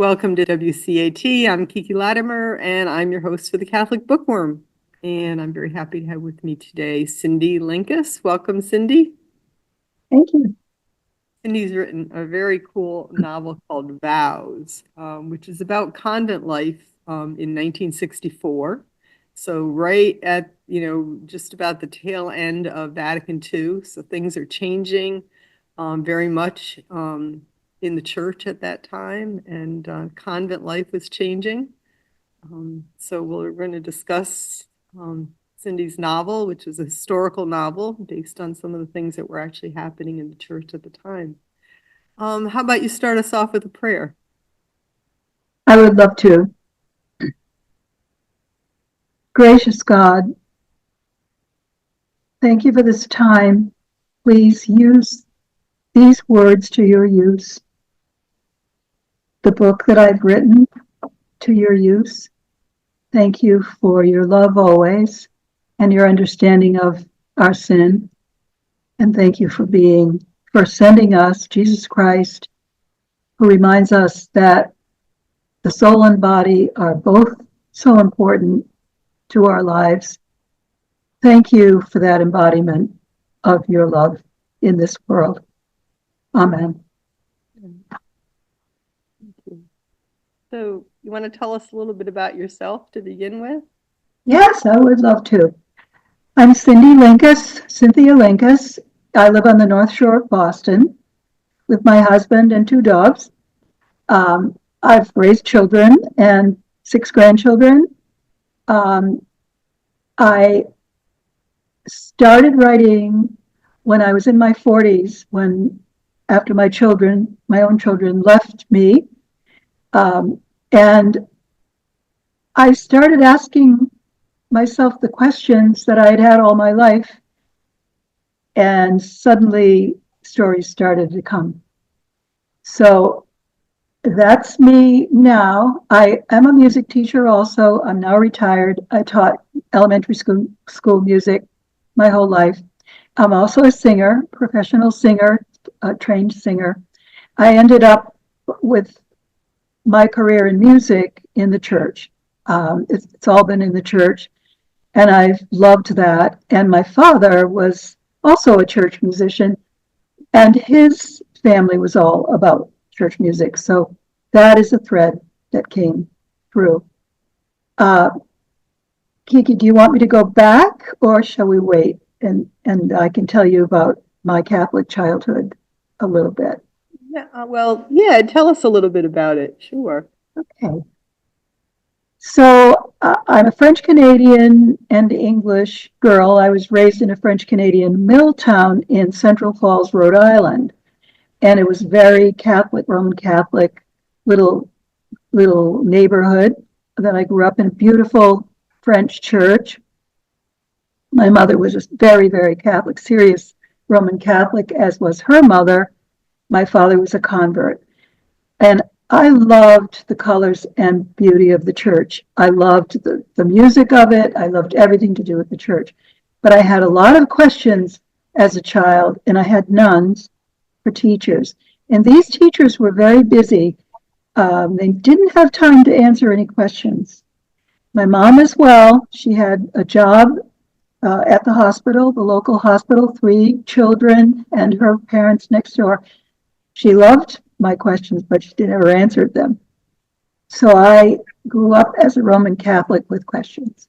Welcome to WCAT. I'm Kiki Latimer, and I'm your host for the Catholic Bookworm. And I'm very happy to have with me today Cynthia Linkas. Welcome, Cindy. Thank you. Cindy's written a very cool novel called Vows, which is about convent life in 1964. So right at, just about the tail end of Vatican II. So things are changing very much in the church at that time, and convent life was changing. So we're going to discuss Cindy's novel, which is a historical novel based on some of the things that were actually happening in the church at the time. How about you start us off with a prayer? I would love to. Gracious God, thank you for this time. Please use these words to your use. The book that I've written to your use. Thank you for your love always and your understanding of our sin. And thank you for sending us Jesus Christ, who reminds us that the soul and body are both so important to our lives. Thank you for that embodiment of your love in this world. Amen. Thank you. So you want to tell us a little bit about yourself to begin with? Yes, I would love to. I'm Cynthia Linkas. I live on the North Shore of Boston with my husband and 2 dogs. I've raised children and 6 grandchildren. I started writing when I was in my 40s, after my own children left me. And I started asking myself the questions that I had had all my life. And suddenly stories started to come. So that's me now. I am a music teacher also. I'm now retired. I taught elementary school music my whole life. I'm also a singer, professional singer, a trained singer. I ended up with my career in music in the church. It's all been in the church, and I've loved that. And my father was also a church musician, and his family was all about church music. So that is a thread that came through. Kiki, do you want me to go back, or shall we wait? And I can tell you about my Catholic childhood a little bit. Yeah, tell us a little bit about it. Sure. Okay. So I'm a French Canadian and English girl. I was raised in a French Canadian mill town in Central Falls, Rhode Island, and it was very Catholic, Roman Catholic, little neighborhood. Then I grew up in a beautiful French church. My mother was a very, very Catholic, serious Roman Catholic, as was her mother. My father was a convert. And I loved the colors and beauty of the church. I loved the music of it. I loved everything to do with the church. But I had a lot of questions as a child, and I had nuns for teachers. And these teachers were very busy. They didn't have time to answer any questions. My mom as well, she had a job at the hospital, the local hospital, 3 children and her parents next door. She loved my questions, but she never answered them. So I grew up as a Roman Catholic with questions.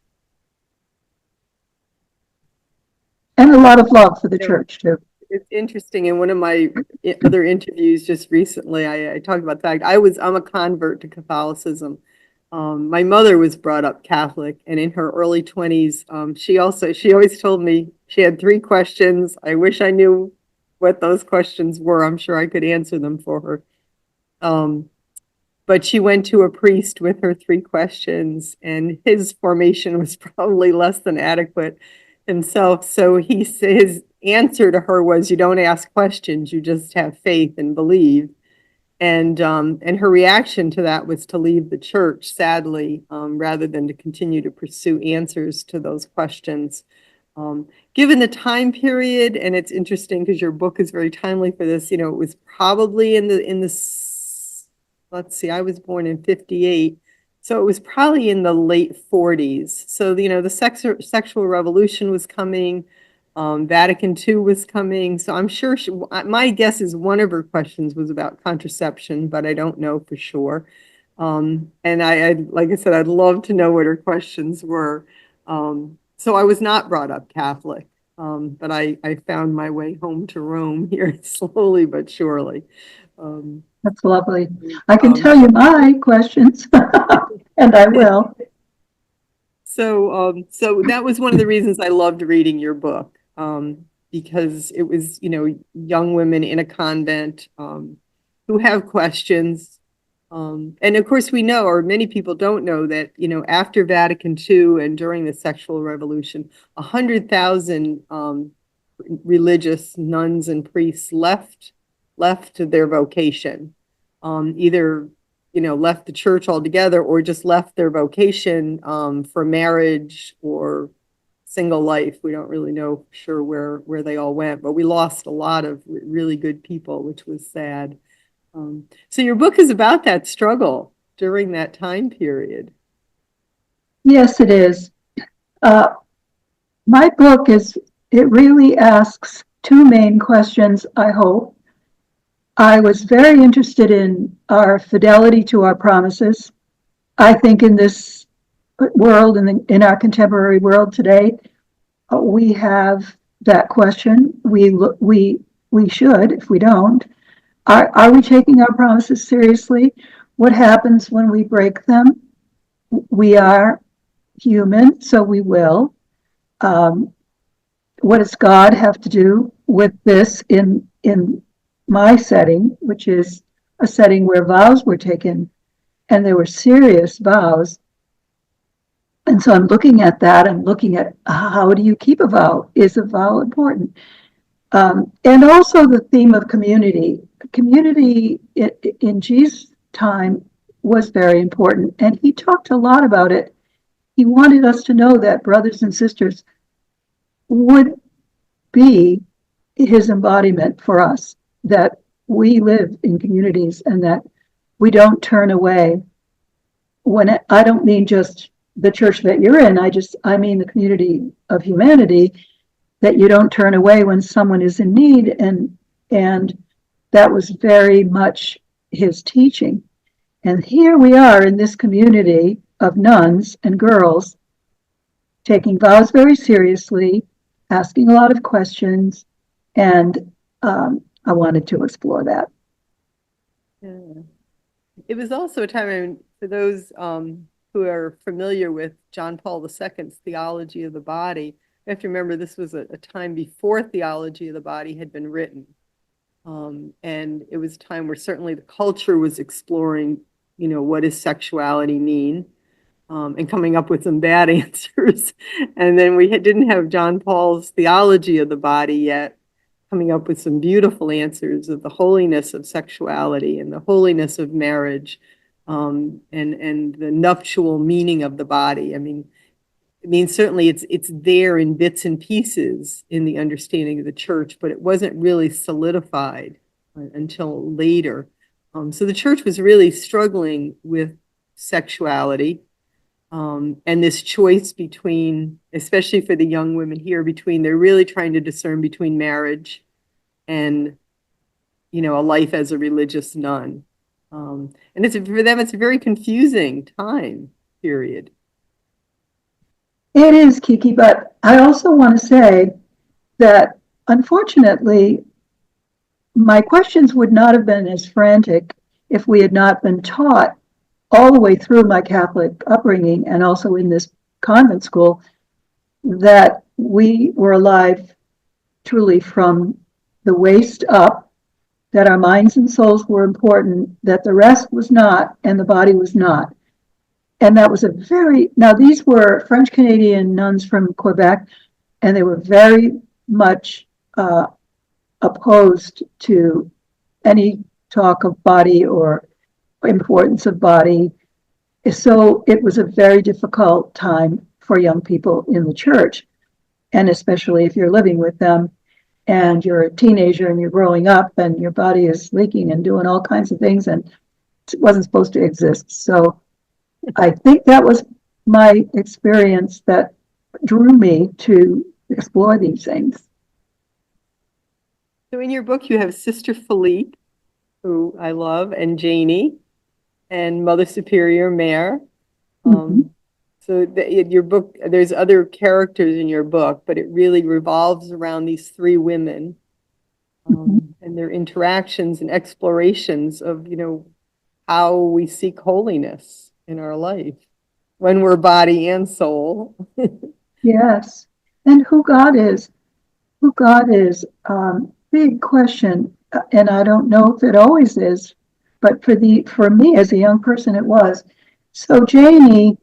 And a lot of love for the church, too. It's interesting. In one of my other interviews just recently, I talked about the fact I'm a convert to Catholicism. My mother was brought up Catholic, and in her early 20s, she always told me she had 3 questions. I wish I knew what those questions were. I'm sure I could answer them for her. But she went to a priest with her 3 questions, and his formation was probably less than adequate himself. So his answer to her was, you don't ask questions, you just have faith and believe. And her reaction to that was to leave the church, sadly, rather than to continue to pursue answers to those questions. Given the time period, and it's interesting because your book is very timely for this, it was probably in the let's see, I was born in 58. So it was probably in the late 40s. So, the sexual revolution was coming. Vatican II was coming. So I'm sure my guess is one of her questions was about contraception, but I don't know for sure. And like I said, I'd love to know what her questions were. So I was not brought up Catholic, but I found my way home to Rome here slowly but surely. That's lovely. I can Um, tell you my questions, and I will. so that was one of the reasons I loved reading your book, because it was, young women in a convent, who have questions. And of course, we know, or many people don't know, that, after Vatican II and during the sexual revolution, 100,000 religious nuns and priests left their vocation, either left the church altogether or just left their vocation for marriage or single life. We don't really know for sure where they all went, but we lost a lot of really good people, which was sad. So your book is about that struggle during that time period. Yes, it is. My book it really asks two main questions, I hope. I was very interested in our fidelity to our promises. I think in this world, in our contemporary world today, we have that question. We should, if we don't. Are we taking our promises seriously? What happens when we break them? We are human, so we will. What does God have to do with this in my setting, which is a setting where vows were taken, and they were serious vows? And so I'm looking at that and looking at how do you keep a vow? Is a vow important? And also the theme of community. Community in Jesus' time was very important, and he talked a lot about it. He wanted us to know that brothers and sisters would be his embodiment for us, that we live in communities and that we don't turn away. I don't mean just the church that you're in, I mean the community of humanity, that you don't turn away when someone is in need, and that was very much his teaching. And here we are in this community of nuns and girls taking vows very seriously, asking a lot of questions, and I wanted to explore that. Yeah. It was also a time, for those who are familiar with John Paul II's theology of the body, you have to remember this was a time before theology of the body had been written. And it was a time where certainly the culture was exploring, what does sexuality mean, and coming up with some bad answers. And then we didn't have John Paul's theology of the body yet, coming up with some beautiful answers of the holiness of sexuality and the holiness of marriage, and the nuptial meaning of the body. I mean, certainly it's there in bits and pieces in the understanding of the church, but it wasn't really solidified until later. So the church was really struggling with sexuality, and this choice between, especially for the young women here, they're really trying to discern between marriage and, a life as a religious nun. And for them, it's a very confusing time period. It is, Kiki, but I also want to say that unfortunately, my questions would not have been as frantic if we had not been taught all the way through my Catholic upbringing and also in this convent school that we were alive truly from the waist up, that our minds and souls were important, that the rest was not, and the body was not. And that was now these were French Canadian nuns from Quebec, and they were very much opposed to any talk of body or importance of body. So it was a very difficult time for young people in the church, and especially if you're living with them and you're a teenager and you're growing up and your body is leaking and doing all kinds of things, and wasn't supposed to exist. So I think that was my experience that drew me to explore these things. So in your book, you have Sister Philippe, who I love, and Janey, and Mother Superior Mare. Mhm. So in your book, there's other characters in your book, but it really revolves around these three women, Mhm. and their interactions and explorations of, how we seek holiness in our life when we're body and soul. Yes. And who God is, big question. And I don't know if it always is, but for me as a young person, it was. So Janey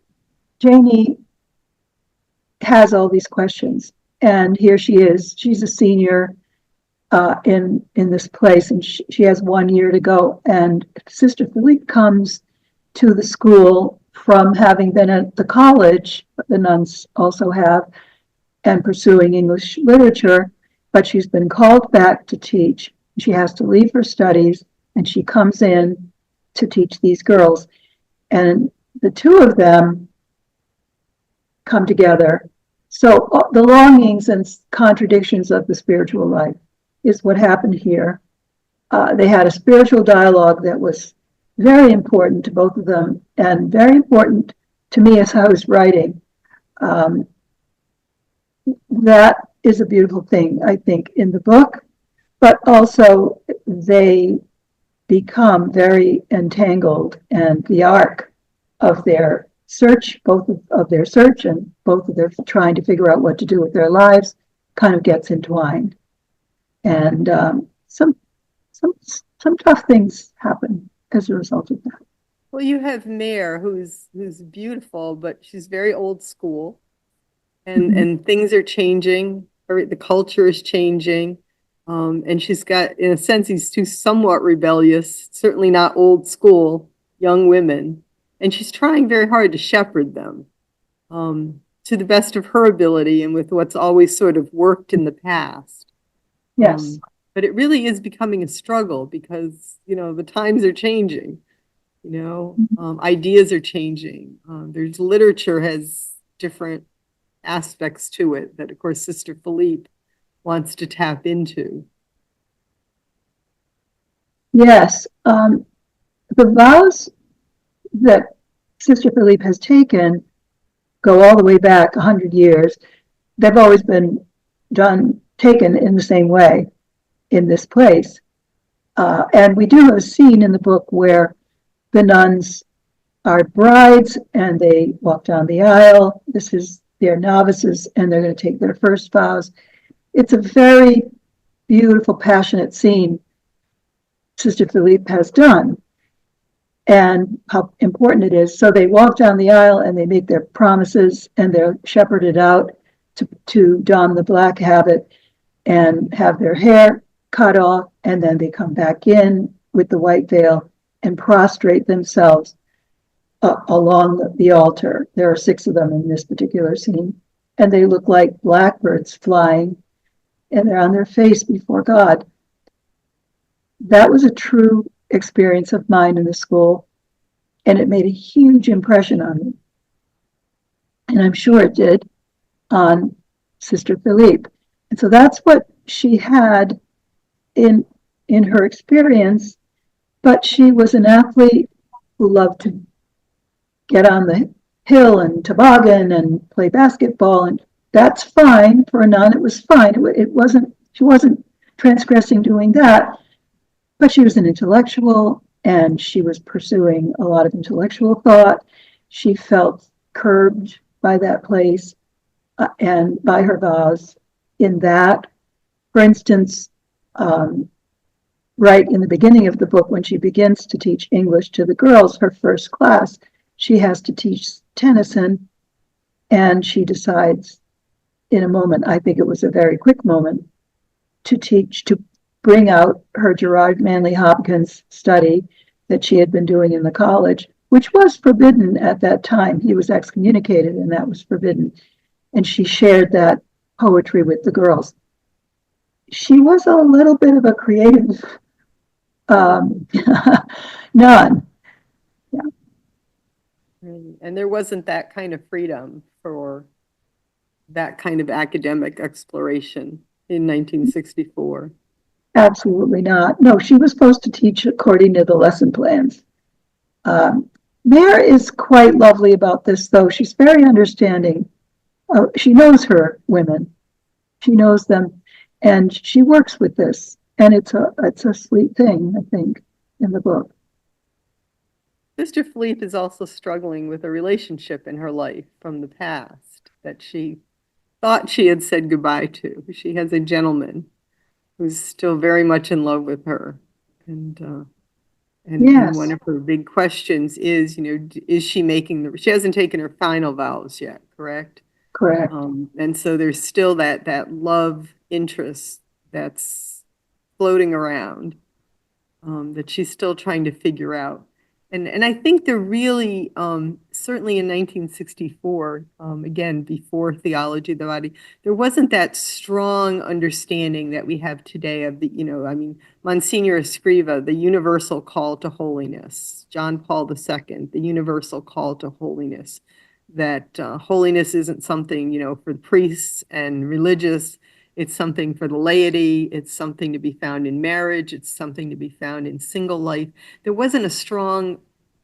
has all these questions, and here she is. She's a senior in this place, and she has 1 year to go. And Sister Philippe comes to the school from having been at the college, the nuns also have, and pursuing English literature, but she's been called back to teach. She has to leave her studies, and she comes in to teach these girls. And the two of them come together. So the longings and contradictions of the spiritual life is what happened here. They had a spiritual dialogue that was very important to both of them and very important to me as I was writing. Um, that is a beautiful thing, I think, in the book, but also they become very entangled, and the arc of their search, both of their search and both of their trying to figure out what to do with their lives, kind of gets entwined. And some some tough things happen as a result of that. Well, you have Mare, who's beautiful, but she's very old school, and Mhm. and things are changing. The culture is changing, and she's got, in a sense, these two somewhat rebellious, certainly not old school young women, and she's trying very hard to shepherd them, to the best of her ability and with what's always sort of worked in the past. Yes. But it really is becoming a struggle because, the times are changing, ideas are changing. There's literature has different aspects to it that, of course, Sister Philippe wants to tap into. Yes. The vows that Sister Philippe has taken go all the way back 100 years. They've always been taken in the same way in this place. And we do have a scene in the book where the nuns are brides and they walk down the aisle. This is their novices, and they're going to take their first vows. It's a very beautiful, passionate scene Sister Philippe has done, and how important it is. So they walk down the aisle and they make their promises, and they're shepherded out to don the black habit and have their hair cut off, and then they come back in with the white veil and prostrate themselves along the altar. There are 6 of them in this particular scene, and they look like blackbirds flying, and they're on their face before God. That was a true experience of mine in the school, and it made a huge impression on me. And I'm sure it did on Sister Philippe. And so that's what she had in her experience, but she was an athlete who loved to get on the hill and toboggan and play basketball, and that's fine for a nun. It was fine. It wasn't, she wasn't transgressing doing that, but she was an intellectual, and she was pursuing a lot of intellectual thought. She felt curbed by that place and by her vows in that. For instance, right in the beginning of the book, when she begins to teach English to the girls, her first class, she has to teach Tennyson, and she decides in a moment, I think it was a very quick moment, to bring out her Gerard Manley Hopkins study that she had been doing in the college, which was forbidden at that time. He was excommunicated, and that was forbidden. And she shared that poetry with the girls. She was a little bit of a creative nun, And there wasn't that kind of freedom for that kind of academic exploration in 1964. Absolutely not. No, she was supposed to teach according to the lesson plans. Um, Mare is quite lovely about this, though. She's very understanding. She knows her women. She knows them, and she works with this. And it's a sweet thing, I think, in the book. Sister Philippe is also struggling with a relationship in her life from the past that she thought she had said goodbye to. She has a gentleman who's still very much in love with her. And and one Yes, of her big questions is, is she making she hasn't taken her final vows yet, correct? correct. And so there's still that love interest that's floating around, that she's still trying to figure out. And I think there really, certainly in 1964, again, before theology of the body, there wasn't that strong understanding that we have today of the, I mean, Monsignor Escriva, the universal call to holiness, John Paul II, the universal call to holiness, that holiness isn't something, for the priests and religious. It's something for the laity. It's something to be found in marriage. It's something to be found in single life. There wasn't a strong,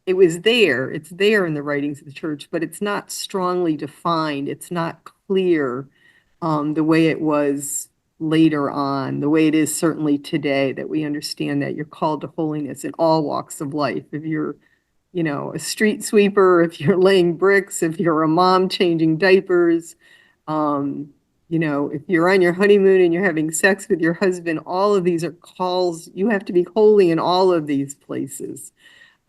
it was there. It's there in the writings of the church, but it's not strongly defined. It's not clear, the way it was later on, the way it is certainly today, that we understand that you're called to holiness in all walks of life. If you're, a street sweeper, if you're laying bricks, if you're a mom changing diapers, um, if you're on your honeymoon and you're having sex with your husband, all of these are calls. You have to be holy in all of these places.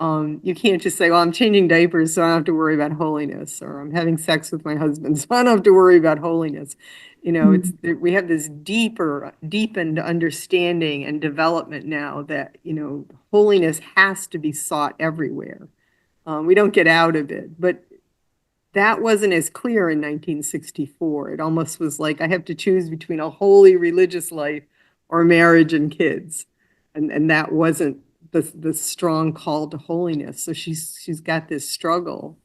You can't just say, well, I'm changing diapers, so I don't have to worry about holiness, or I'm having sex with my husband, so I don't have to worry about holiness. Mm. We have this deepened understanding and development now that, holiness has to be sought everywhere. We don't get out of it, but that wasn't as clear in 1964. It almost was like I have to choose between a holy religious life or marriage and kids. And that wasn't the strong call to holiness. So she's got this struggle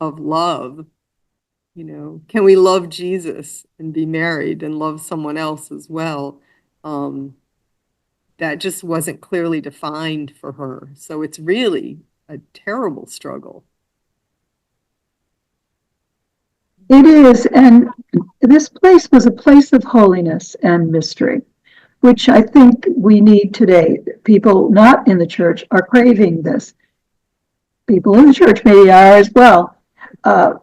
of love. Can we love Jesus and be married and love someone else as well? Um, that just wasn't clearly defined for her. So it's really a terrible struggle. It is, and this place was a place of holiness and mystery, which I think we need today. People not in the church are craving this. People in the church maybe are as well. Uh,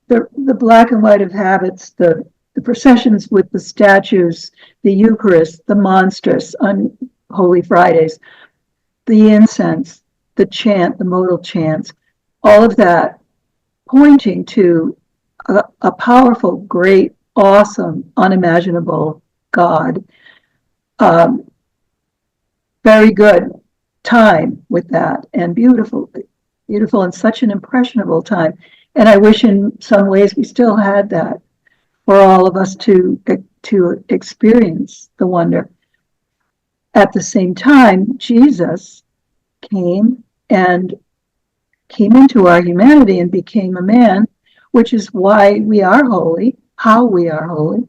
the black and white of habits, the processions with the statues, the Eucharist, the monstrous on Holy Fridays, the incense, the chant, the modal chants, all of that pointing to a powerful, great, awesome, unimaginable God. Um, Very good time with that, and beautiful, beautiful, and such an impressionable time. And I wish in some ways we still had that for all of us to experience the wonder. At the same time, Jesus came and came into our humanity and became a man, which is why we are holy, how we are holy.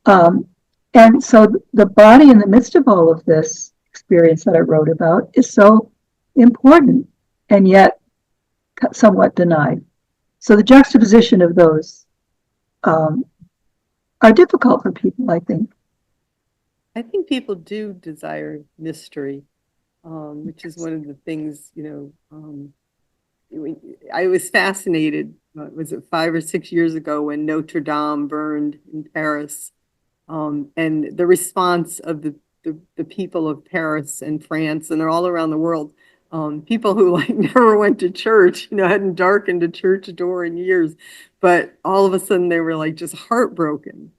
Um, and so the body in the midst of all of this experience that I wrote about is so important and yet somewhat denied. So the juxtaposition of those um, are difficult for people, I think. I think people do desire mystery, which is one of the things, I was fascinated, was it 5 or 6 years ago when Notre Dame burned in Paris, and the response of the people of Paris and France, and they're all around the world, people who like never went to church, hadn't darkened a church door in years, but all of a sudden they were like just heartbroken.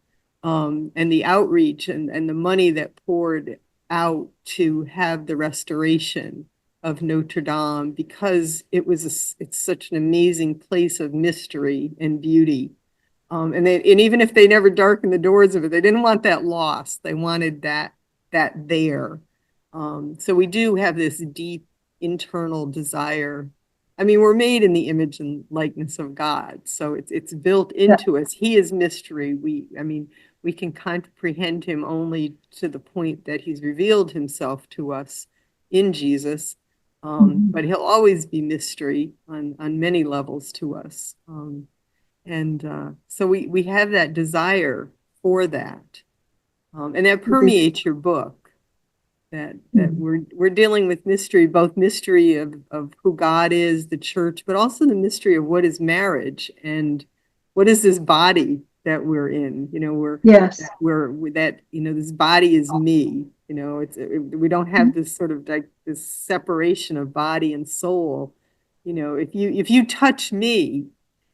And the outreach and the money that poured out to have the restoration of Notre Dame, because it's such an amazing place of mystery and beauty. And even if they never darkened the doors of it, they didn't want that lost. They wanted that there. So we do have this deep internal desire I mean, we're made in the image and likeness of God, so it's built into us. He is mystery. I mean, we can comprehend him only to the point that he's revealed himself to us in Jesus. Mhm. But he'll always be mystery on many levels to us. And so we have that desire for that. And that permeates your book. That Mhm. we're dealing with mystery, both mystery of who God is, the church, but also the mystery of what is marriage and what is this body that we're in. You know, Yes. this body is me. You know, we don't have this sort of like this separation of body and soul. You know, if you touch me,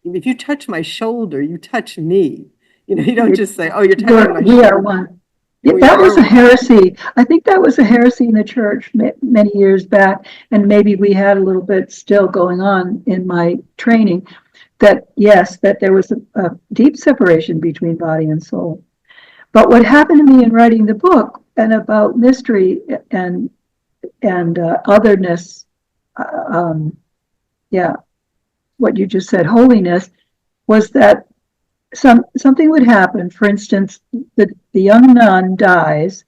if you touch my shoulder, you touch me. You know, you don't just say, "Oh, you're touching my We are shoulder." one. Yeah, We that are was a one. heresy. I think that was a heresy in the church many years back, and maybe we had a little bit still going on in my training. That yes, that there was a deep separation between body and soul. But what happened to me in writing the book and about mystery and otherness, uh, um, yeah, what you just said, holiness, was that something would happen. For instance, the young nun dies,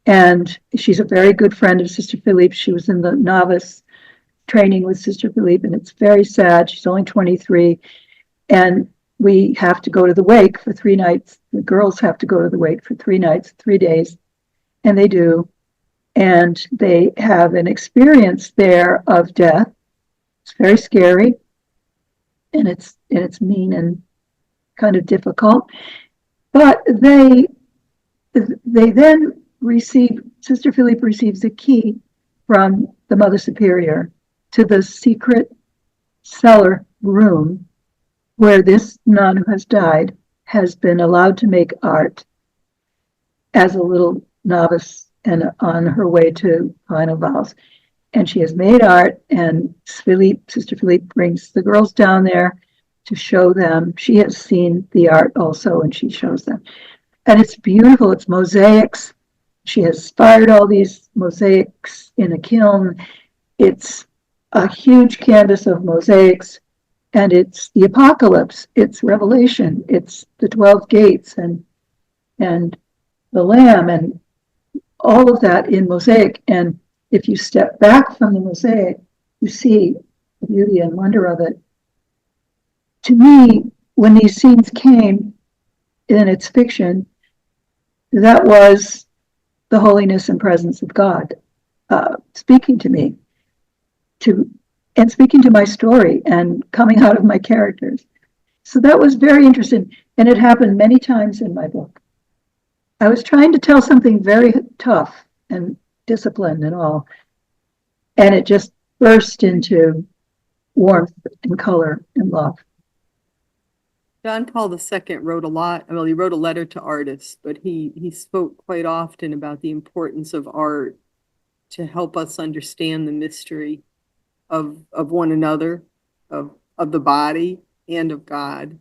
and she's a very good friend of Sister Philippe. She was in the novice training with Sister Philippe, and it's very sad. She's only 23, and we have to go to the wake for 3 nights. The girls have to go to the wake for 3 nights, 3 days, and they do. And they have an experience there of death. It's very scary, and it's mean and kind of difficult. But they then receive, Sister Philippe receives a key from the Mother Superior to the secret cellar room where this nun who has died has been allowed to make art as a little novice and on her way to final vows. And she has made art, and Sister Philippe brings the girls down there to show them. She has seen the art also, and she shows them. And it's beautiful. It's mosaics. She has fired all these mosaics in a kiln. It's a huge canvas of mosaics, and it's the apocalypse. It's Revelation. It's the 12 gates and the Lamb and all of that in mosaic. And if you step back from the mosaic, you see the beauty and wonder of it. To me, when these scenes came in its fiction, that was the holiness and presence of God speaking to me, to and speaking to my story and coming out of my characters. So that was very interesting, and it happened many times in my book. I was trying to tell something very tough and disciplined and all, and it just burst into warmth and color and love. John Paul II wrote a lot. Well, he wrote a letter to artists, but he spoke quite often about the importance of art to help us understand the mystery of one another, of the body and of God.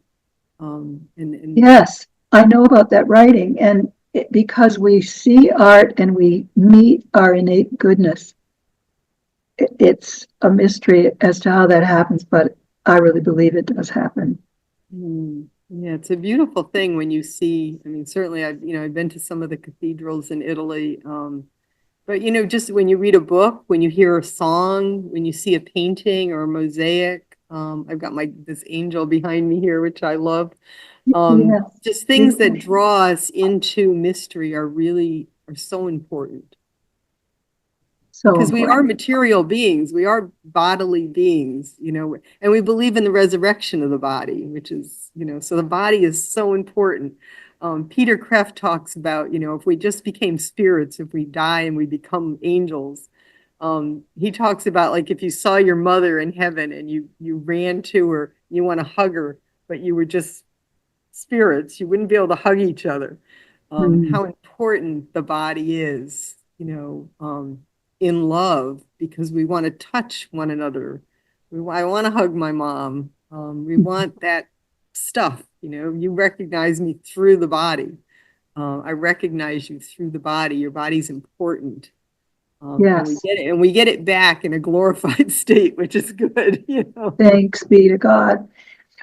And Yes, I know about that writing, and because we see art and we meet our innate goodness, it's a mystery as to how that happens, but I really believe it does happen. Yeah, it's a beautiful thing when you see. I mean, certainly I've been to some of the cathedrals in Italy. But just when you read a book, when you hear a song, when you see a painting or a mosaic, I've got this angel behind me here, which I love. Yes, Just things that beautiful. draw us into mystery are so important So because we are important. material beings, we are bodily beings, and we believe in the resurrection of the body, which is, so the body is so important. Peter Kreeft talks about, if we just became spirits, if we die and we become angels, he talks about like if you saw your mother in heaven and you ran to her, you want to hug her, but you were just spirits, you wouldn't be able to hug each other. Mm. How important the body is, in love, because we want to touch one another. I want to hug my mom. We want that stuff, you recognize me through the body. I recognize you through the body. Your body's important. And Yes. we get it back in a glorified state, which is good, you know. Thanks be to God.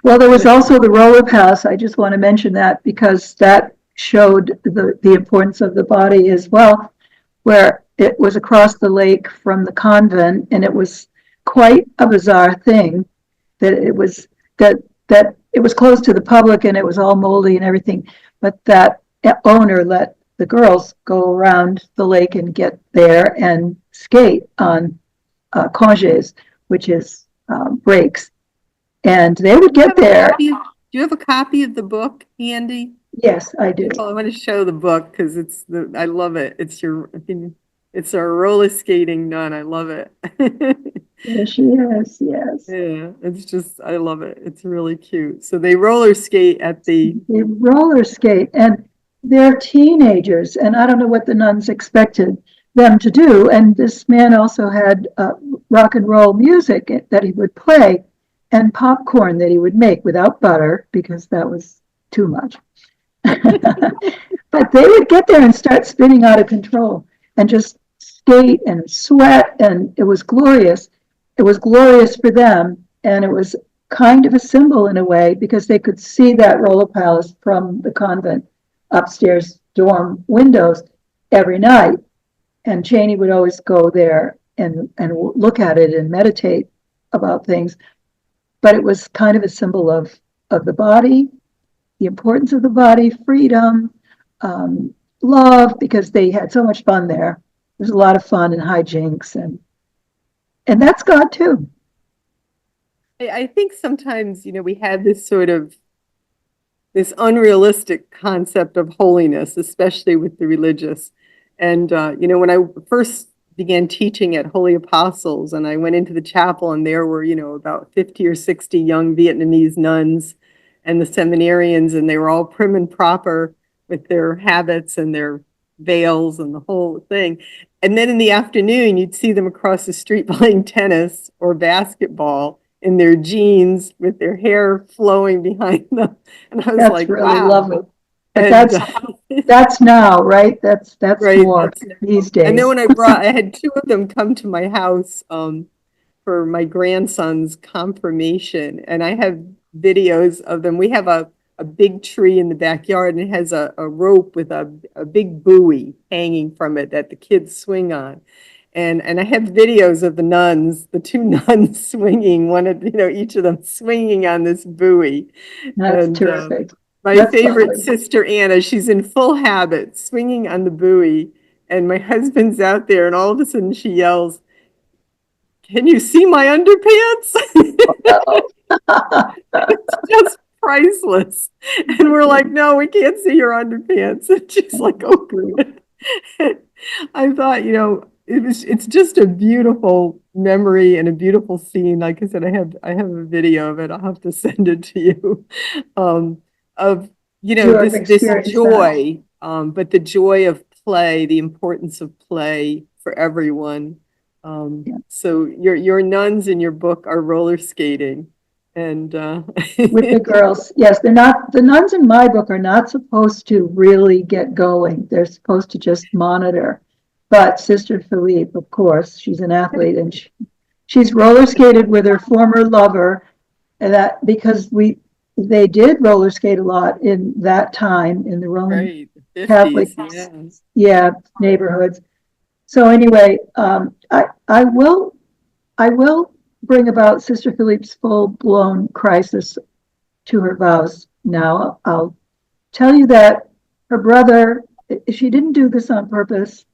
Well, there was also the roller pass. I just want to mention that because that showed the importance of the body as well, where it was across the lake from the convent, and it was quite a bizarre thing that it was that it was closed to the public and it was all moldy and everything, but that owner let the girls go around the lake and get there and skate on conges, which is breaks, and they would get there. Do you have a copy of the book handy? Yes, I do. Well, I want to show the book because I love it. It's a roller skating nun. I love it. There she is, yes. Yeah, I love it. It's really cute. So they roller skate They roller skate, and they're teenagers, and I don't know what the nuns expected them to do. And this man also had rock and roll music that he would play and popcorn that he would make without butter because that was too much. But they would get there and start spinning out of control and just skate and sweat, and it was glorious. It was glorious for them, and it was kind of a symbol in a way because they could see that roller palace from the convent upstairs dorm windows every night. And Janey would always go there and look at it and meditate about things. But it was kind of a symbol of the body, the importance of the body, freedom, love, because they had so much fun there. There's a lot of fun and hijinks, and that's God too. I think sometimes, we have this unrealistic concept of holiness, especially with the religious. And, when I first began teaching at Holy Apostles and I went into the chapel and there were, about 50 or 60 young Vietnamese nuns and the seminarians, and they were all prim and proper with their habits and their veils and the whole thing. And then in the afternoon, you'd see them across the street playing tennis or basketball in their jeans with their hair flowing behind them. And I was That's like, really wow. lovely. But And, that's now, right? That's right, more these days. and then when I had two of them come to my house for my grandson's confirmation, and I have videos of them. We have a big tree in the backyard, and it has a rope with a big buoy hanging from it that the kids swing on. And I have videos of the two nuns swinging, each of them swinging on this buoy. That's And terrific. my That's favorite lovely. sister, Anna, she's in full habit, swinging on the buoy. And my husband's out there, and all of a sudden she yells, "Can you see my underpants?" It's just priceless. And we're like, "No, we can't see your underpants." And she's like, "Oh, good." I thought, it's just a beautiful memory and a beautiful scene. Like I said, I have a video of it. I'll have to send it to you. Of this joy, but the joy of play, the importance of play for everyone. So your nuns in your book are roller skating, and With the girls, yes, they're not. The nuns in my book are not supposed to really get going. They're supposed to just monitor. But Sister Philippe, of course, she's an athlete, and she's roller skated with her former lover, and that because they did roller skate a lot in that time in the Roman Catholic, neighborhoods. So anyway, I will bring about Sister Philippe's full-blown crisis to her vows now. I'll tell you that her brother, she didn't do this on purpose.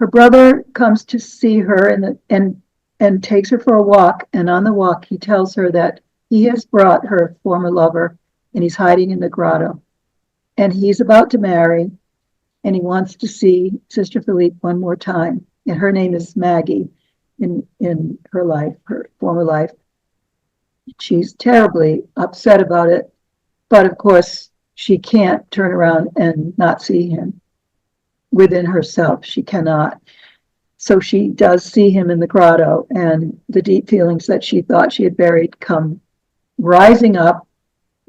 Her brother comes to see her and takes her for a walk, and on the walk he tells her that he has brought her former lover and he's hiding in the grotto, and he's about to marry, and he wants to see Sister Philippe one more time, and her name is Maggie in her life, her former life. She's terribly upset about it, but of course she can't turn around and not see him. Within herself, she cannot. So she does see him in the grotto, and the deep feelings that she thought she had buried come rising up,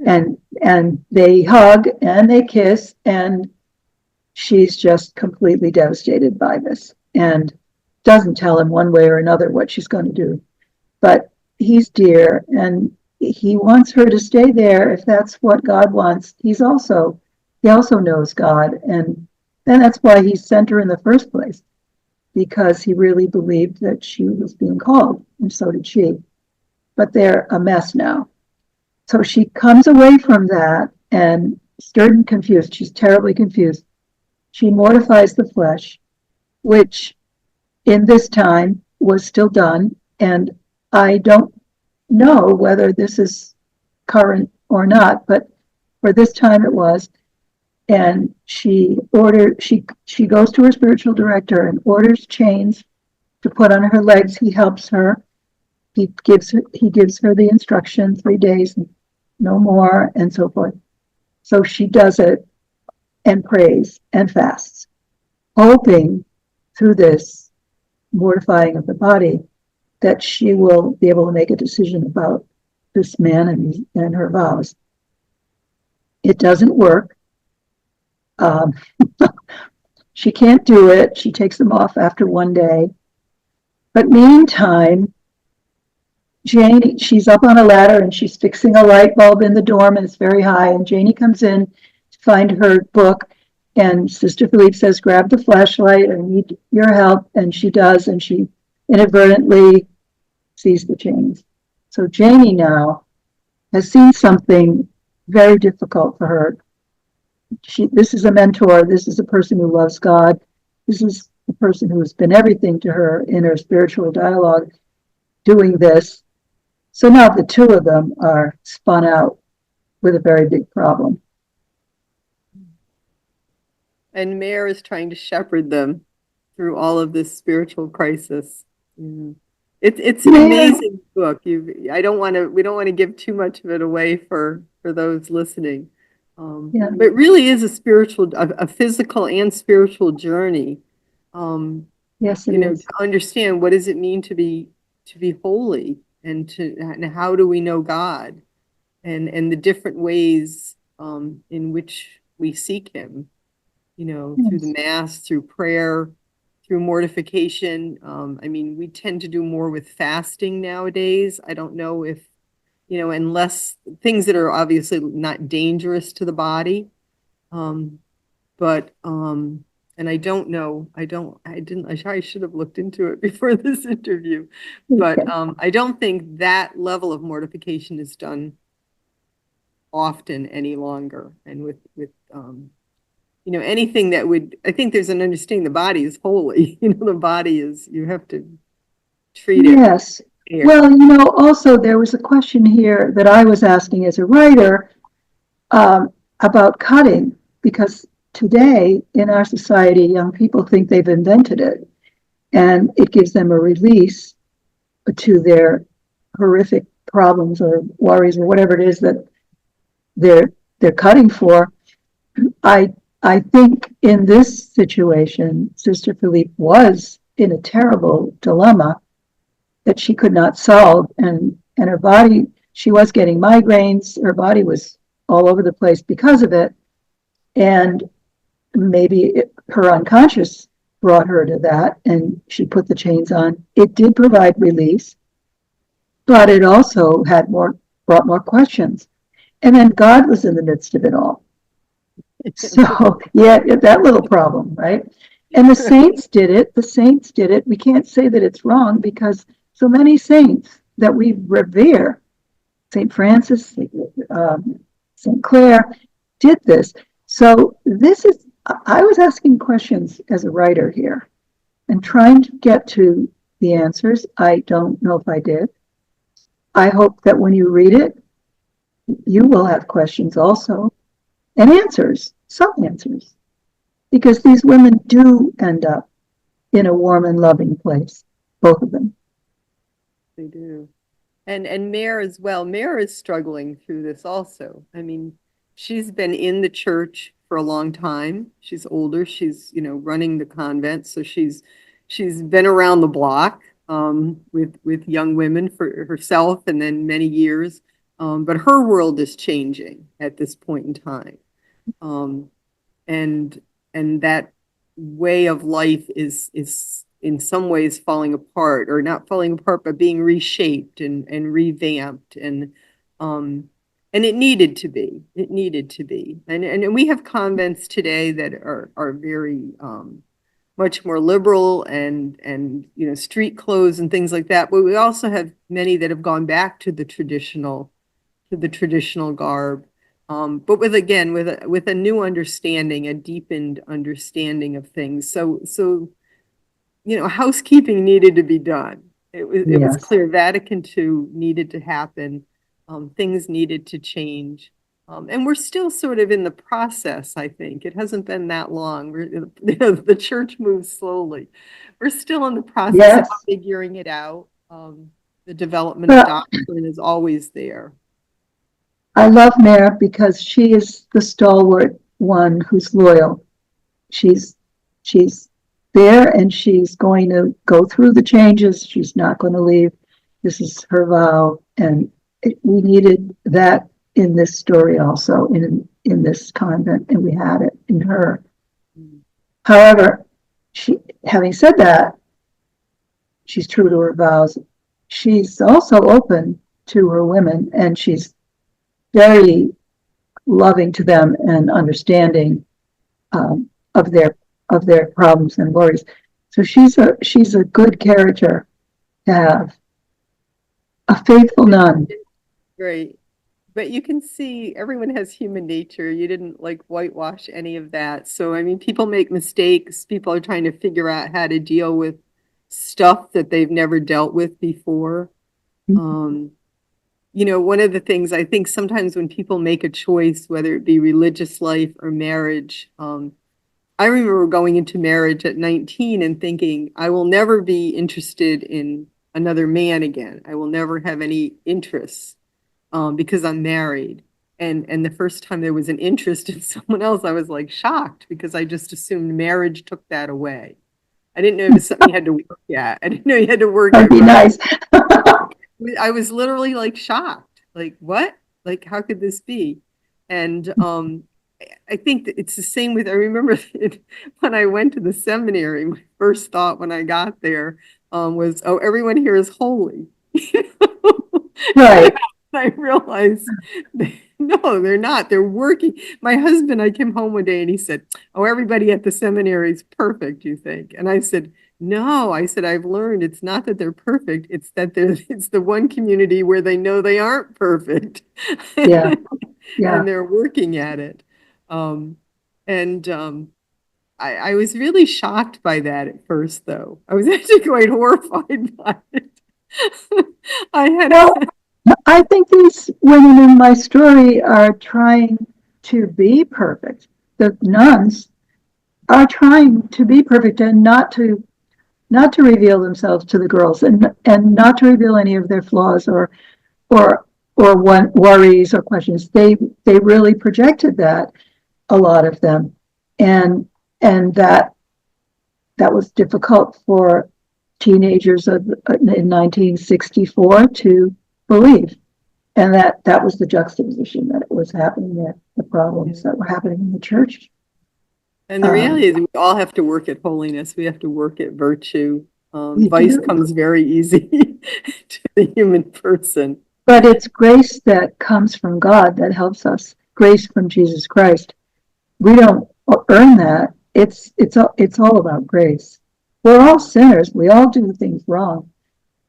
and they hug and they kiss, and she's just completely devastated by this. And doesn't tell him one way or another what she's going to do. But he's dear, and he wants her to stay there if that's what God wants. He also knows God, and that's why he sent her in the first place, because he really believed that she was being called, and so did she. But they're a mess now. So she comes away from that and scared and confused. She's terribly confused. She mortifies the flesh, which in this time was still done. And I don't know whether this is current or not, but for this time it was. And she goes to her spiritual director and orders chains to put on her legs. He helps her. He gives her the instruction, 3 days, no more, and so forth. So she does it and prays and fasts, hoping through this mortifying of the body that she will be able to make a decision about this man and her vows. It doesn't work. Um, she can't do it. She takes them off after 1 day. But meantime, Janey, she's up on a ladder and she's fixing a light bulb in the dorm, and it's very high. And Janey comes in to find her book, and Sister Philippe says, "Grab the flashlight. I need your help." And she does, and she inadvertently sees the chains. So Janey now has seen something very difficult for her. This is a mentor. This is a person who loves God. This is the person who has been everything to her in her spiritual dialogue doing this. So now the two of them are spun out with a very big problem. And Mare is trying to shepherd them through all of this spiritual crisis. It's an amazing book. We don't want to give too much of it away for those listening. But it really is a physical and spiritual journey. Yes, it is. To understand what does it mean to be holy, and how do we know God, and the different ways in which we seek Him. Through the Mass, through prayer, through mortification. We tend to do more with fasting nowadays. I don't know if, unless things that are obviously not dangerous to the body. And I don't know, I should have looked into it before this interview, but I don't think that level of mortification is done often any longer. And with anything that I think there's an understanding the body is holy. The body is, you have to treat it. Yes. Well, also there was a question here that I was asking as a writer about cutting, because today in our society, young people think they've invented it, and it gives them a release to their horrific problems or worries or whatever it is that they're cutting for. I think in this situation, Sister Philippe was in a terrible dilemma that she could not solve, and her body, she was getting migraines, her body was all over the place because of it, and maybe her unconscious brought her to that, and she put the chains on. It did provide release, but it also brought more questions. And then God was in the midst of it all. So, yeah, that little problem, right? And the saints did it. We can't say that it's wrong, because so many saints that we revere, St. Francis, St. Clare, did this. So I was asking questions as a writer here and trying to get to the answers. I don't know if I did. I hope that when you read it, you will have questions also, and some answers, because these women do end up in a warm and loving place, both of them. They do. And Mare as well. Mare is struggling through this also. She's been in the church for a long time. She's older. She's, running the convent. So she's been around the block with young women for herself, and then many years. But her world is changing at this point in time. And that way of life is in some ways falling apart, or not falling apart, but being reshaped and revamped. And it needed to be. It needed to be. And we have convents today that are very much more liberal and street clothes and things like that. But we also have many that have gone back to the traditional garb. But with a new understanding, a deepened understanding of things. So housekeeping needed to be done. It was Yes. clear Vatican II needed to happen. Things needed to change. And we're still sort of in the process, I think. It hasn't been that long. The church moves slowly. We're still in the process Yes. of figuring it out. The development of doctrine is always there. I love Mare because she is the stalwart one who's loyal. She's there and she's going to go through the changes. She's not going to leave. This is her vow, and we needed that in this story also, in this convent, and we had it in her. However, having said that, she's true to her vows. She's also open to her women, and she's very loving to them and understanding of their problems and worries. So she's a good character to have, a faithful nun. Right. But you can see everyone has human nature. You didn't like whitewash any of that. So, I mean, people make mistakes. People are trying to figure out how to deal with stuff that they've never dealt with before. One of the things I think sometimes when people make a choice, whether it be religious life or marriage, I remember going into marriage at 19 and thinking, I will never be interested in another man again. I will never have any interests because I'm married. And the first time there was an interest in someone else, I was like shocked because I just assumed marriage took that away. I didn't know it was something you had to work at. I didn't know you had to work at. That'd be nice. I was literally like shocked. Like, what? Like, how could this be? And I think that it's the same with, I remember when I went to the seminary, my first thought when I got there was, oh, everyone here is holy. Right. I realized, no, they're not. They're working. My husband, I came home one day and he said, oh, everybody at the seminary is perfect, you think? And I said, no, I said, I've learned it's not that they're perfect. It's that it's the one community where they know they aren't perfect. Yeah. Yeah. And they're working at it. I was really shocked by that at first, though. I was actually quite horrified by it. I think these women in my story are trying to be perfect. The nuns are trying to be perfect and not to reveal themselves to the girls and not to reveal any of their flaws or worries or questions. They really projected that, a lot of them, and that was difficult for teenagers in 1964 to believe, and that was the juxtaposition that it was happening there, the problems that were happening in the church. And the reality is we all have to work at holiness. We have to work at virtue. Vice comes very easy to the human person. But it's grace that comes from God that helps us, grace from Jesus Christ. We don't earn that. It's all about grace. We're all sinners. We all do things wrong.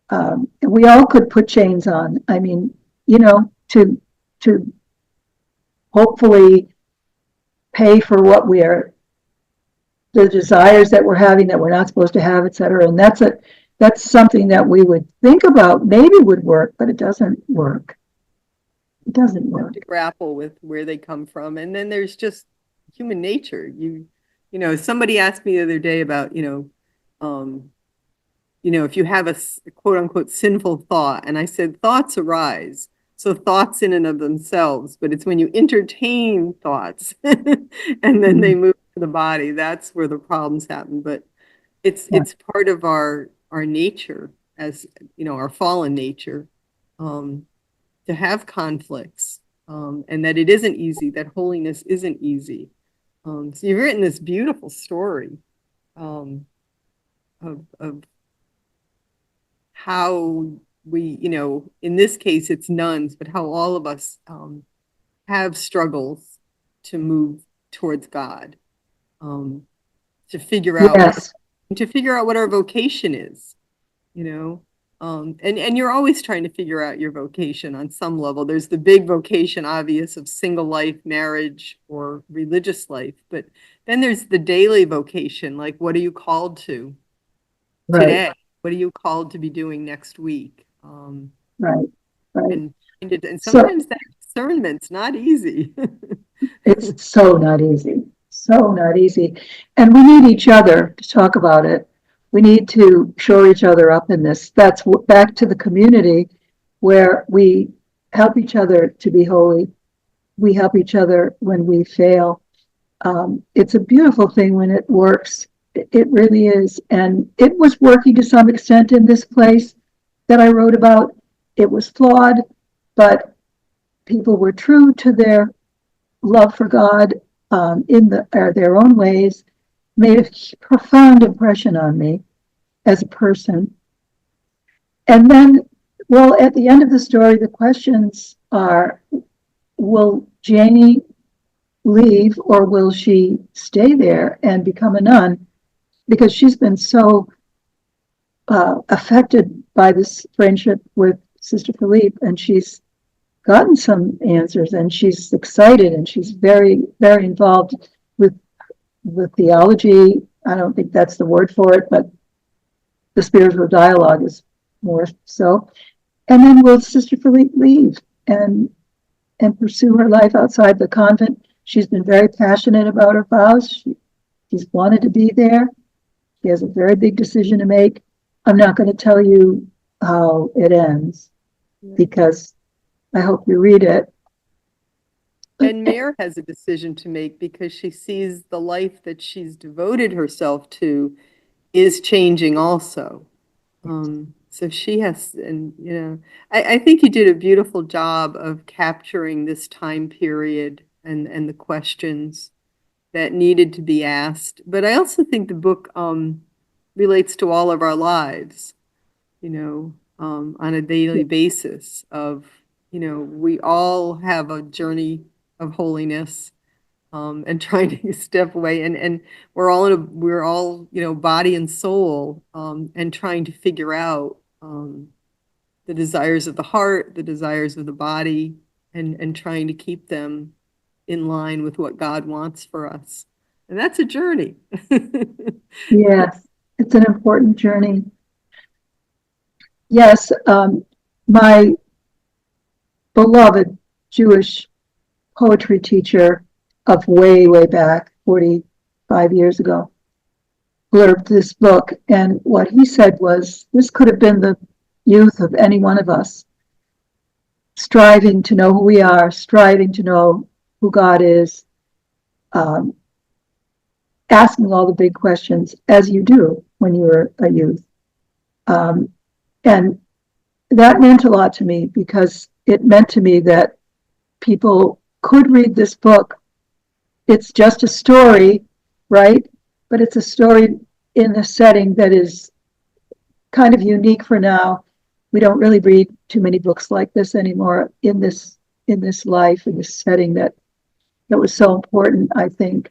And we all could put chains on. I mean, to hopefully pay for what the desires that we're having that we're not supposed to have, et cetera. And that's something that we would think about, maybe would work, but it doesn't work. It doesn't work. You have to grapple with where they come from. And then there's just human nature. Somebody asked me the other day about, if you have a quote unquote sinful thought, and I said, thoughts arise. So thoughts in and of themselves, but it's when you entertain thoughts and then they move to the body, that's where the problems happen. But it's part of our nature, as our fallen nature, to have conflicts, and that it isn't easy, that holiness isn't easy. So you've written this beautiful story. of how we, in this case, it's nuns, but how all of us have struggles to move towards God, um, to figure out what Yes, to figure out what our vocation is, you know. And you're always trying to figure out your vocation on some level. There's the big vocation, obvious, of single life, marriage, or religious life, but then there's the daily vocation, like what are you called to right, today? What are you called to be doing next week? right, right. And So sometimes that discernment's not easy. it's so not easy, so not easy. And we need each other to talk about it. We need to shore each other up in this. That's back to the community where we help each other to be holy. We help each other when we fail. It's a beautiful thing when it works. It really is. And it was working to some extent in this place that I wrote about. It was flawed, but people were true to their love for God in their own ways, made a profound impression on me as a person. And then, well, at the end of the story, the questions are, will Janey leave or will she stay there and become a nun? Because she's been so affected by this friendship with Sister Philippe, and she's gotten some answers, and she's excited, and she's very, very involved with the theology. I don't think that's the word for it, but the spiritual dialogue is more so. And then will Sister Philippe leave and pursue her life outside the convent? She's been very passionate about her vows. She's wanted to be there. She has a very big decision to make. I'm not going to tell you how it ends because I hope you read it. And Mare has a decision to make because she sees the life that she's devoted herself to is changing also. So she has, and I think you did a beautiful job of capturing this time period and the questions that needed to be asked. But I also think the book relates to all of our lives, on a daily basis of, we all have a journey of holiness, and trying to step away, and we're all, body and soul, and trying to figure out the desires of the heart, the desires of the body, and trying to keep them in line with what God wants for us. And that's a journey. Yes, it's an important journey. Yes, my beloved Jewish poetry teacher of way, way back, 45 years ago, blurbed this book. And what he said was, this could have been the youth of any one of us, striving to know who we are, striving to know who God is, um, asking all the big questions as you do when you're a youth. And that meant a lot to me because it meant to me that people could read this book. It's just a story, right? But it's a story in a setting that is kind of unique for now. We don't really read too many books like this anymore in this life, in this setting that was so important, I think,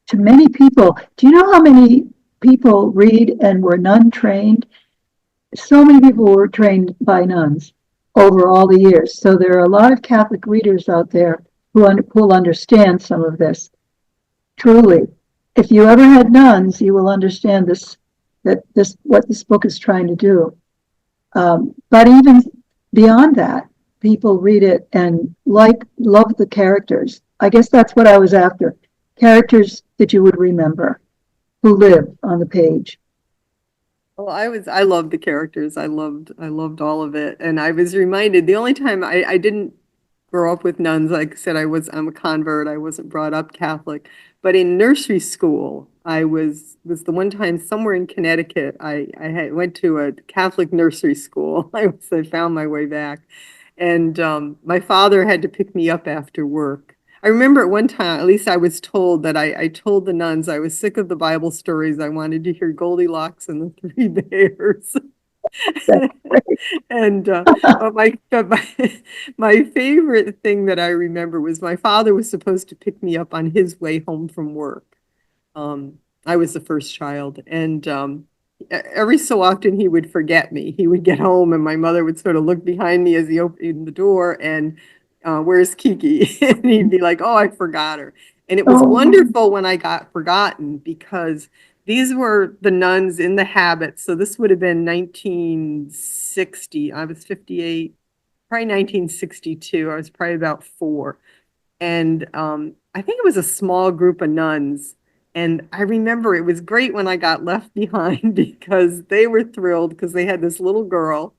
to many people. Do you know how many people read and were nun trained? So many people were trained by nuns over all the years. So there are a lot of Catholic readers out there who will understand some of this. Truly, if you ever had nuns, you will understand what this book is trying to do. But even beyond that, people read it and love the characters. I guess that's what I was after. Characters that you would remember, who live on the page. Well, I loved the characters. I loved all of it. And I was reminded the only time I didn't grow up with nuns, like I said, I'm a convert. I wasn't brought up Catholic. But in nursery school, I was the one time somewhere in Connecticut, went to a Catholic nursery school. I found my way back. And my father had to pick me up after work. I remember at one time, at least I was told that I told the nuns I was sick of the Bible stories. I wanted to hear Goldilocks and the Three Bears. That's great. And my favorite thing that I remember was my father was supposed to pick me up on his way home from work. I was the first child, and every so often he would forget me. He would get home, and my mother would sort of look behind me as he opened the door, and where's Kiki? And he'd be like, oh, I forgot her. And it was Oh, wonderful when I got forgotten because these were the nuns in the habit. So this would have been 1960. I was 58, probably 1962. I was probably about 4. And I think it was a small group of nuns. And I remember it was great when I got left behind because they were thrilled because they had this little girl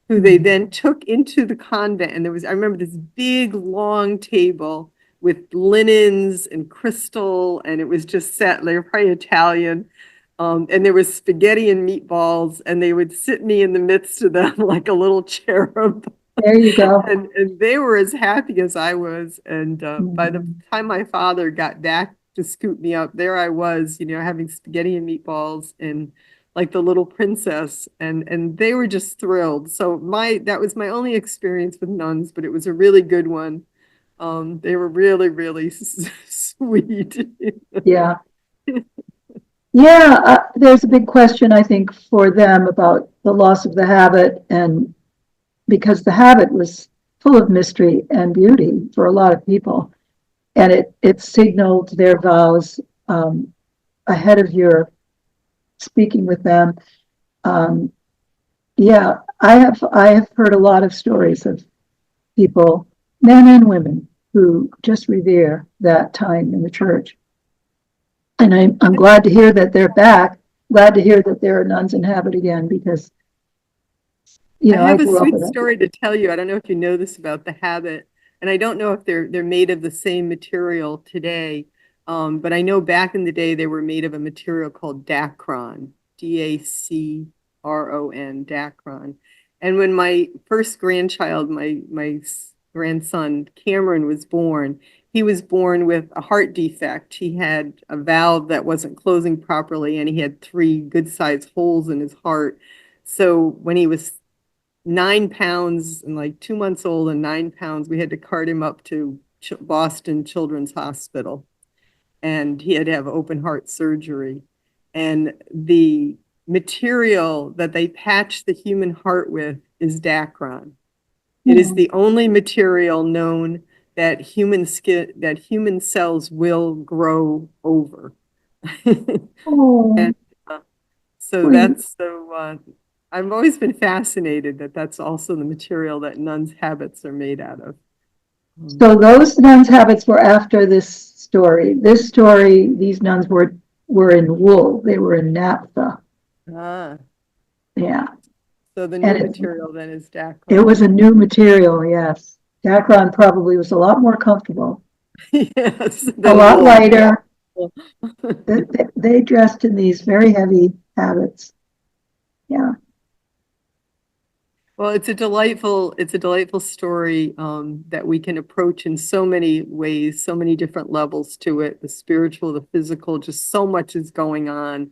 who they then took into the convent. And I remember this big long table with linens and crystal, and it was just set, they were probably Italian. And there was spaghetti and meatballs, and they would sit me in the midst of them like a little cherub. there you go. And they were as happy as I was. And by the Mhm. time my father got back to scoop me up, there I was, having spaghetti and meatballs and like the little princess. And they were just thrilled. So that was my only experience with nuns, but it was a really good one. They were really, really sweet. Yeah. Yeah, there's a big question, I think, for them about the loss of the habit, and because the habit was full of mystery and beauty for a lot of people, and it signaled their vows ahead of your speaking with them. Um, yeah, I have heard a lot of stories of people, men and women, who just revere that time in the church. And I'm glad to hear that they're back. Glad to hear that there are nuns in habit again, because I I have a grew up sweet with it. story to tell you. I don't know if you know this about the habit, and I don't know if they're made of the same material today. But I know back in the day they were made of a material called dacron, Dacron, dacron. And when my first grandchild, my grandson Cameron, was born, he was born with a heart defect. He had a valve that wasn't closing properly, and he had 3 good-sized holes in his heart. So when he was 9 pounds and like 2 months old and 9 pounds, we had to cart him up to Boston Children's Hospital, and he had to have open heart surgery. And the material that they patch the human heart with is dacron. It is the only material known that human cells will grow over. Oh, And so sweet. I've always been fascinated that that's also the material that nuns' habits are made out of. So those nuns' habits were after this story. This story, these nuns were in wool. They were in naphtha. Ah, Yeah, so the and new material then is it was dacron. a new material. Yes, Dacron probably was a lot more comfortable, Yes, a then lot wool. lighter. They dressed in these very heavy habits. Yeah. Well, it's a delightful story that we can approach in so many ways, so many different levels to it, the spiritual, the physical, just so much is going on.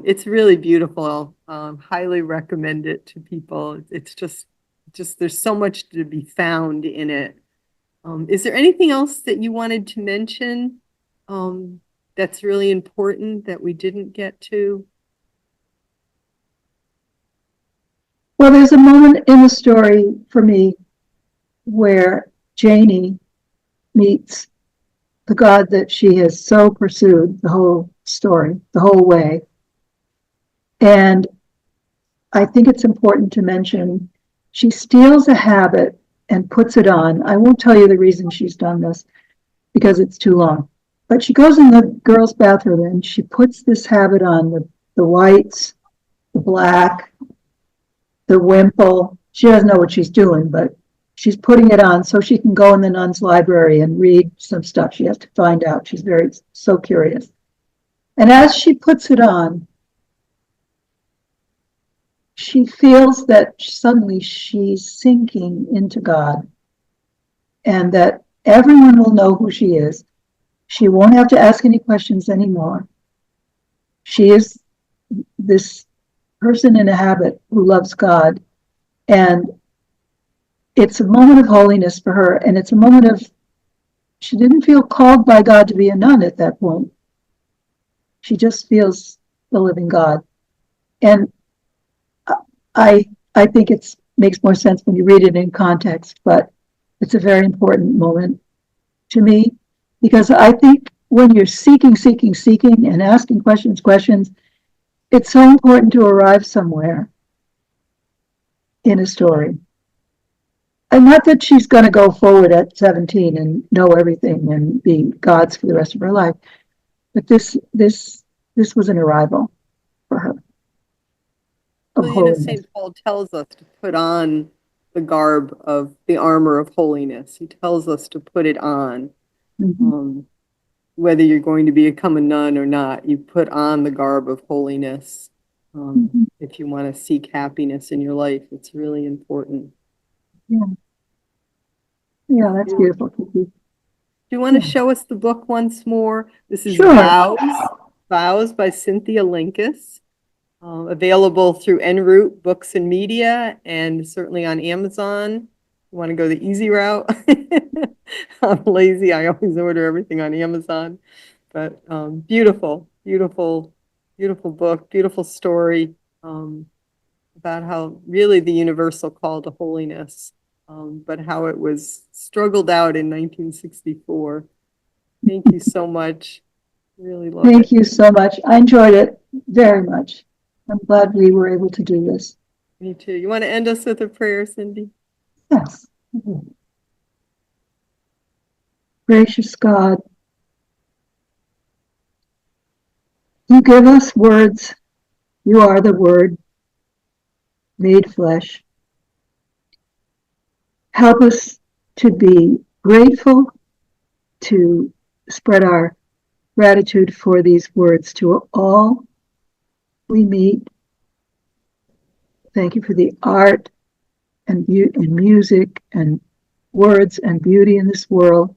It's really beautiful. Highly recommend it to people. It's just there's so much to be found in it. Is there anything else that you wanted to mention that's really important that we didn't get to? Well, there's a moment in the story for me where Janey meets the God that she has so pursued the whole story, the whole way. And I think it's important to mention she steals a habit and puts it on. I won't tell you the reason she's done this because it's too long. But she goes in the girls' bathroom and she puts this habit on, the whites, the black, the wimple. She doesn't know what she's doing, but she's putting it on so she can go in the nuns' library and read some stuff. She has to find out. She's so curious. And as she puts it on, she feels that suddenly she's sinking into God, and that Everyone will know who she is. She won't have to ask any questions anymore. She is this person in a habit who loves God. And it's a moment of holiness for her. And it's a moment of, she didn't feel called by God to be a nun at that point. She just feels the living God. And I think it makes more sense when you read it in context, but it's a very important moment to me, because I think when you're seeking and asking questions, it's so important to arrive somewhere in a story. And not that she's going to go forward at 17 and know everything and be God's for the rest of her life, but this was an arrival for her of Well, holiness. St. Paul tells us to put on the garb of the armor of holiness. He tells us to put it on. Mm-hmm. Whether you're going to become a nun or not, you put on the garb of holiness. Mm-hmm. If you want to seek happiness in your life, it's really important. Yeah. Yeah, that's beautiful, Kiki. Do you want to show us the book once more? This is Sure. Vows by Cynthia Linkas. Available through En route Books and Media, and certainly on Amazon. You want to go the easy route? I'm lazy. I always order everything on Amazon. But beautiful, beautiful, beautiful book, beautiful story about how really the universal call to holiness, but how it was struggled out in 1964. Thank you so much. Really love it. Thank you so much. I enjoyed it very much. I'm glad we were able to do this. Me too. You want to end us with a prayer, Cindy? Yes. Gracious God, you give us words. You are the Word made flesh. Help us to be grateful, to spread our gratitude for these words to all we meet. Thank you for the art and music and words and beauty in this world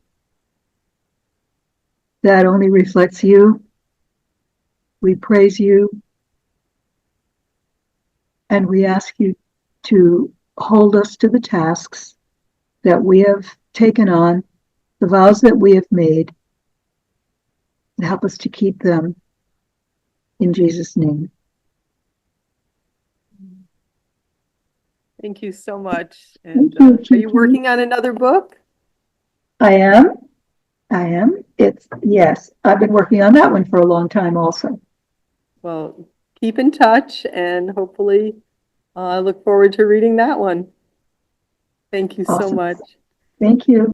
that only reflects you. We praise you, and we ask you to hold us to the tasks that we have taken on, the vows that we have made, and help us to keep them in Jesus' name. Thank you so much. And you, are you working on another book? I am. Yes, I've been working on that one for a long time also. Well, keep in touch, and hopefully I look forward to reading that one. Thank you so much. Thank you.